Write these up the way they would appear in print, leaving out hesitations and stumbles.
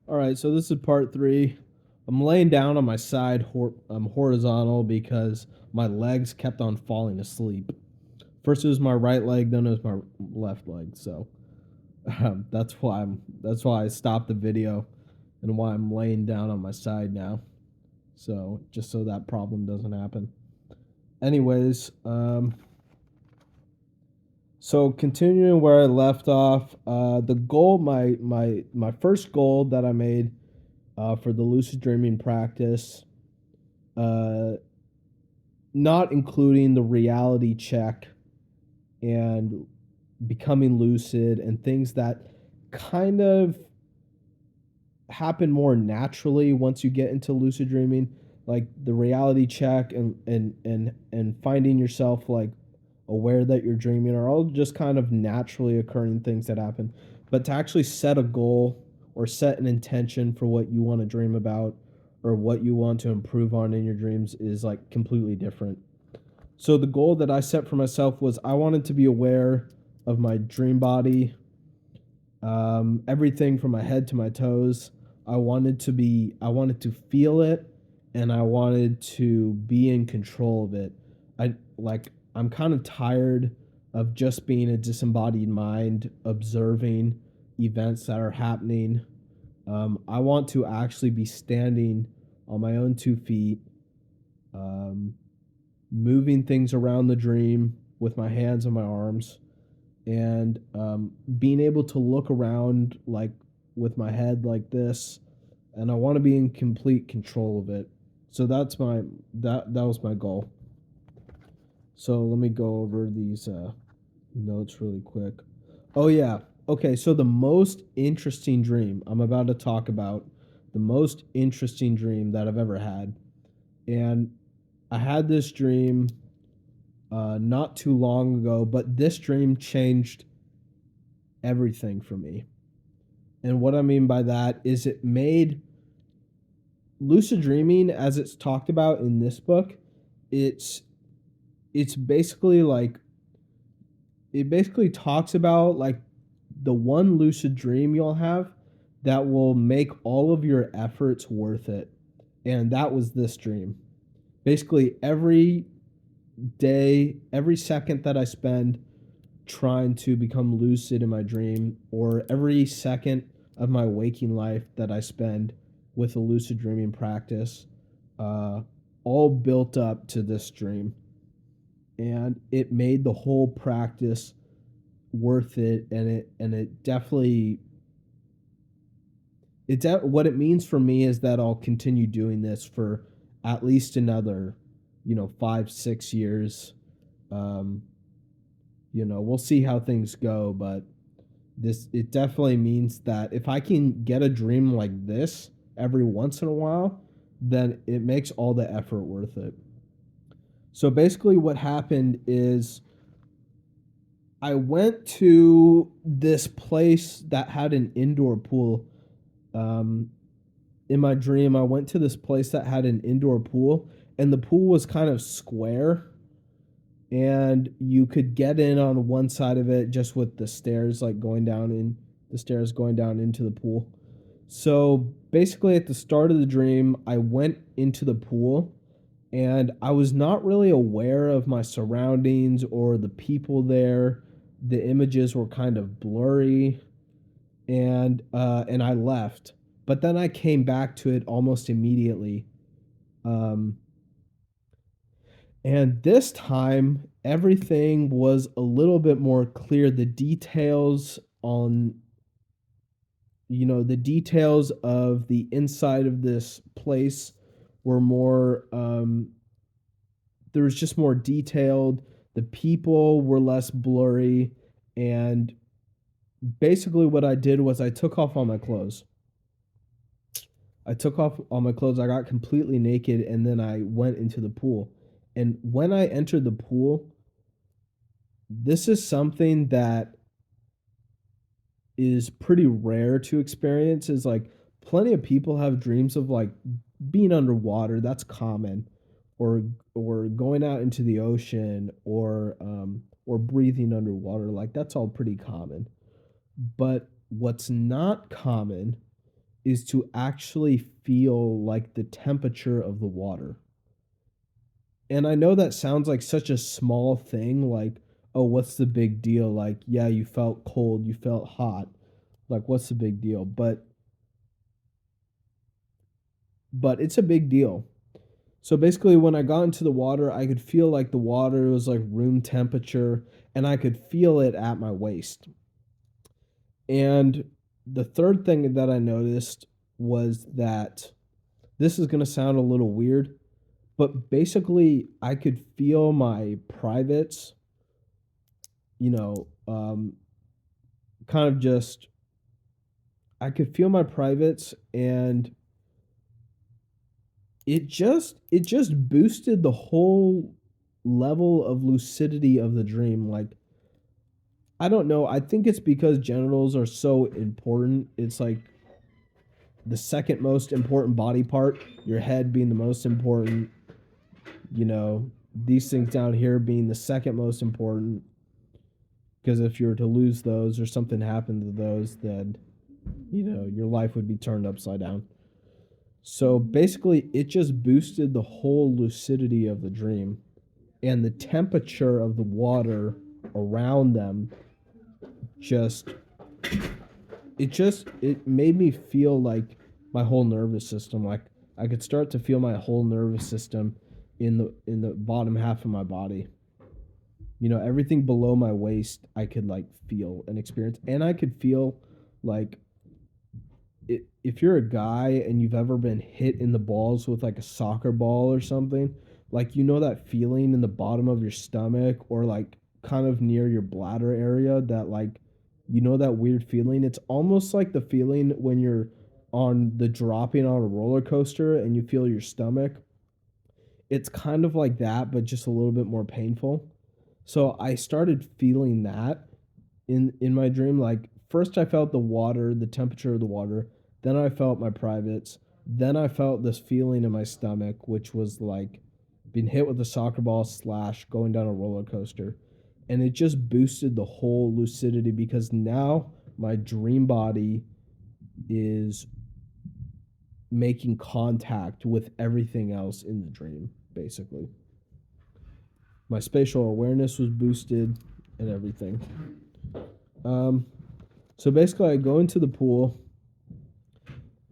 All right, so this is part three. I'm laying down on my side, horizontal because my legs kept on falling asleep. First it was my right leg, then it was my left leg. So that's why I stopped the video, and why I'm laying down on my side now. So just so that problem doesn't happen. Anyways, so continuing where I left off, the goal, my first goal that I made for the lucid dreaming practice, uh, not including the reality check and becoming lucid and things that kind of happen more naturally once you get into lucid dreaming, like the reality check and finding yourself like aware that you're dreaming, are all just kind of naturally occurring things that happen. But to actually set a goal or set an intention for what you want to dream about or what you want to improve on in your dreams is like completely different. So the goal that I set for myself was I wanted to be aware of my dream body, everything from my head to my toes. I wanted to feel it, and I wanted to be in control of it. I'm kind of tired of just being a disembodied mind observing events that are happening. I want to actually be standing on my own 2 feet, um, moving things around the dream with my hands and my arms, and being able to look around like with my head like this, and I want to be in complete control of it. So that was my goal. So let me go over these notes really quick. Oh yeah. Okay, so the most interesting dream I'm about to talk about, the most interesting dream that I've ever had. And I had this dream not too long ago, but this dream changed everything for me. And what I mean by that is it made lucid dreaming, as it's talked about in this book, it's it's basically like it basically talks about like the one lucid dream you'll have that will make all of your efforts worth it. And that was this dream. Basically every day, every second that I spend trying to become lucid in my dream, or every second of my waking life that I spend with a lucid dreaming practice, uh, all built up to this dream. And it made the whole practice worth it. And it definitely, what it means for me is that I'll continue doing this for at least another, 5, 6 years. Um, we'll see how things go, but it definitely means that if I can get a dream like this every once in a while, then it makes all the effort worth it. So basically what happened is I went to this place that had an indoor pool. Um, in my dream, I went to this place that had an indoor pool, and the pool was kind of square, and you could get in on one side of it just with the stairs like going down in the stairs going down into the pool. So basically at the start of the dream, I went into the pool, and I was not really aware of my surroundings or the people there. The images were kind of blurry, and I left. But then I came back to it almost immediately. Um, And this time, everything was a little bit more clear. The details of the inside of this place were more, there was just more detailed. The people were less blurry. And basically, what I did was I took off all my clothes. I took off all my clothes. I got completely naked, and then I went into the pool. And when I entered the pool, this is something that is pretty rare to experience. Is like plenty of people have dreams of like being underwater. That's common, or going out into the ocean, or breathing underwater. Like that's all pretty common. But what's not common is to actually feel like the temperature of the water. And I know that sounds like such a small thing, like, oh, what's the big deal? Like, yeah, you felt cold, you felt hot. Like, what's the big deal? But it's a big deal. So basically, when I got into the water, I could feel like the water was like room temperature, and I could feel it at my waist. And the third thing that I noticed was that this is going to sound a little weird, but basically, I could feel my privates, you know, kind of just, I could feel my privates, and it just boosted the whole level of lucidity of the dream. Like, I don't know. I think it's because genitals are so important. It's like the second most important body part, your head being the most important, you know, these things down here being the second most important. Because if you were to lose those or something happened to those, then, your life would be turned upside down. So basically, it just boosted the whole lucidity of the dream, and the temperature of the water around them just it made me feel like my whole nervous system, like I could start to feel my whole nervous system in the bottom half of my body. Everything below my waist I could like feel and experience, and I could feel like if you're a guy and you've ever been hit in the balls with like a soccer ball or something, like that feeling in the bottom of your stomach or like kind of near your bladder area, that like that weird feeling. It's almost like the feeling when you're on the dropping on a roller coaster and you feel your stomach. It's kind of like that, but just a little bit more painful. So I started feeling that in my dream. Like, first I felt the water, the temperature of the water, then I felt my privates, then I felt this feeling in my stomach, which was like being hit with a soccer ball slash going down a roller coaster. And it just boosted the whole lucidity, because now my dream body is making contact with everything else in the dream, basically. My spatial awareness was boosted and everything. Um, so basically, I go into the pool,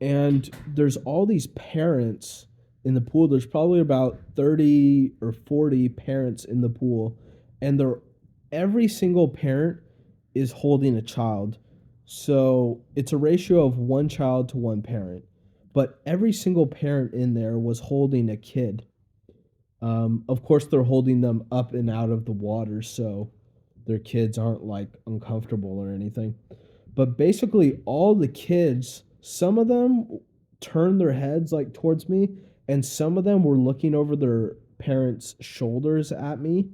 and there's all these parents in the pool. There's probably about 30 or 40 parents in the pool, and every single parent is holding a child. So it's a ratio of one child to one parent. But every single parent in there was holding a kid. Of course, they're holding them up and out of the water, so their kids aren't like uncomfortable or anything. But basically, all the kids, some of them turned their heads like towards me, and some of them were looking over their parents' shoulders at me,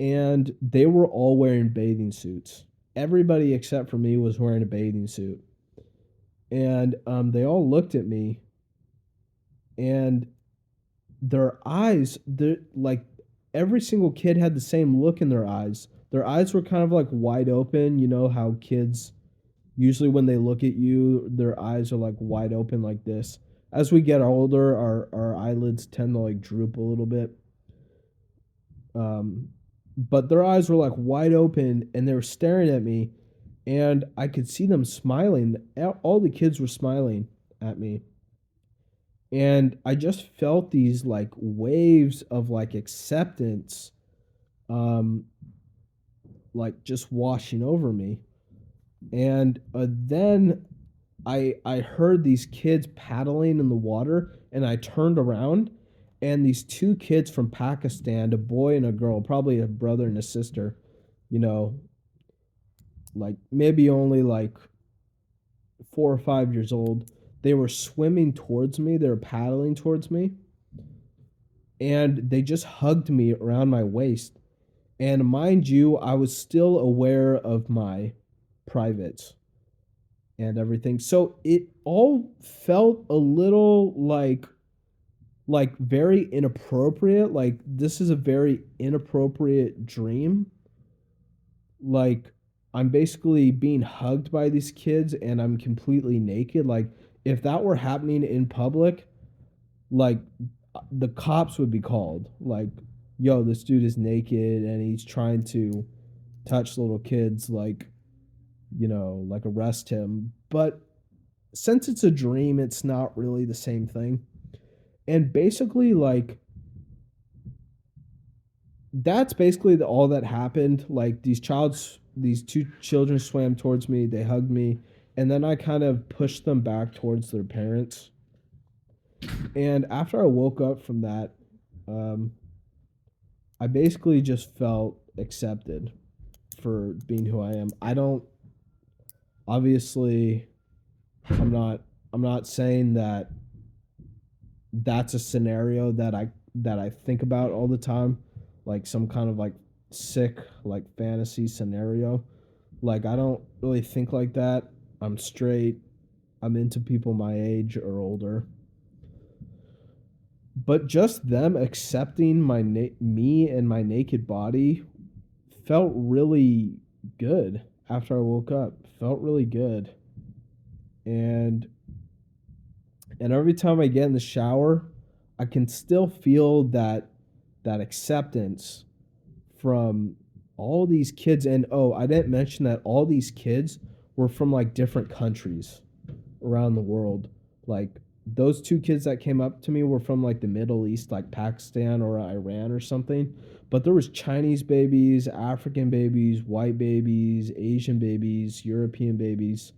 and they were all wearing bathing suits. Everybody except for me was wearing a bathing suit. And they all looked at me, and their eyes, like every single kid had the same look in their eyes. Their eyes were kind of like wide open. You know how kids usually, when they look at you, their eyes are like wide open like this. As we get older, our eyelids tend to like droop a little bit. Um, but their eyes were like wide open, and they were staring at me, and I could see them smiling. All the kids were smiling at me. And I just felt these like waves of like acceptance, um, like just washing over me. And then I heard these kids paddling in the water, and I turned around, and these two kids from Pakistan, a boy and a girl, probably a brother and a sister, you know, like maybe only like 4 or 5 years old. They were swimming towards me, they were paddling towards me, and they just hugged me around my waist. And mind you, I was still aware of my privates and everything. So it all felt a little like very inappropriate. Like, this is a very inappropriate dream. Like, I'm basically being hugged by these kids and I'm completely naked. Like, if that were happening in public, like the cops would be called. Like, yo, this dude is naked and he's trying to touch little kids, like, like arrest him. But since it's a dream, it's not really the same thing. And basically, like, that's basically all that happened. Like, these two children swam towards me, they hugged me, and then I kind of pushed them back towards their parents. And after I woke up from that, um, I basically just felt accepted for being who I am. I don't obviously I'm not saying that that's a scenario that I think about all the time, like some kind of like sick like fantasy scenario. Like I don't really think like that. I'm straight. I'm into people my age or older. But just them accepting me and my naked body felt really good after I woke up. Felt really good. And every time I get in the shower, I can still feel that acceptance from all these kids. And oh, I didn't mention that all these kids were from like different countries around the world. Like those two kids that came up to me were from like the Middle East, like Pakistan or Iran or something. But there was Chinese babies, African babies, white babies, Asian babies, European babies,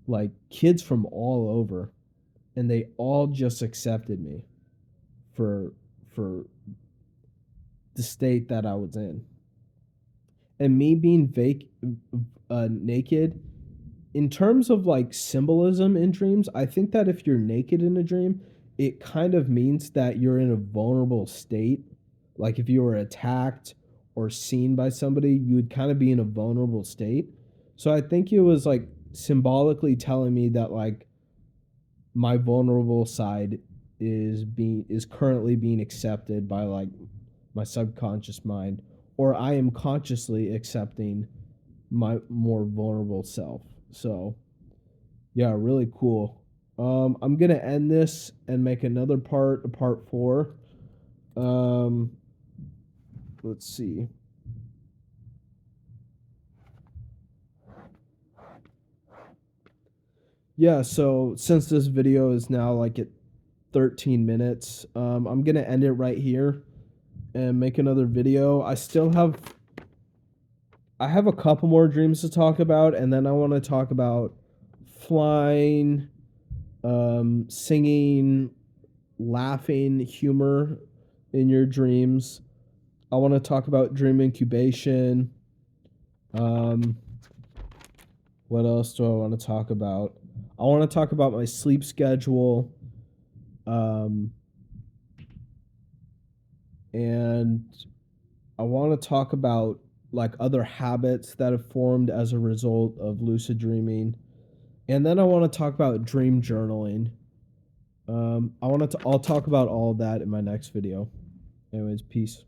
like kids from all over, and they all just accepted me for for the state that I was in. And me being naked, in terms of like symbolism in dreams, I think that if you're naked in a dream, it kind of means that you're in a vulnerable state. Like if you were attacked or seen by somebody, you would kind of be in a vulnerable state. So I think it was like symbolically telling me that like my vulnerable side is currently being accepted by like my subconscious mind, or I am consciously accepting my more vulnerable self. So yeah, really cool. I'm gonna end this and make another part, a part four. Um, let's see. Yeah, so since this video is now like at 13 minutes, I'm gonna end it right here and make another video. I have a couple more dreams to talk about, and then I want to talk about flying, singing, laughing, humor in your dreams. I want to talk about dream incubation. Um, what else do I want to talk about? I want to talk about my sleep schedule. Um, and I want to talk about like other habits that have formed as a result of lucid dreaming. And then I want to talk about dream journaling. I'll talk about all of that in my next video. Anyways, peace.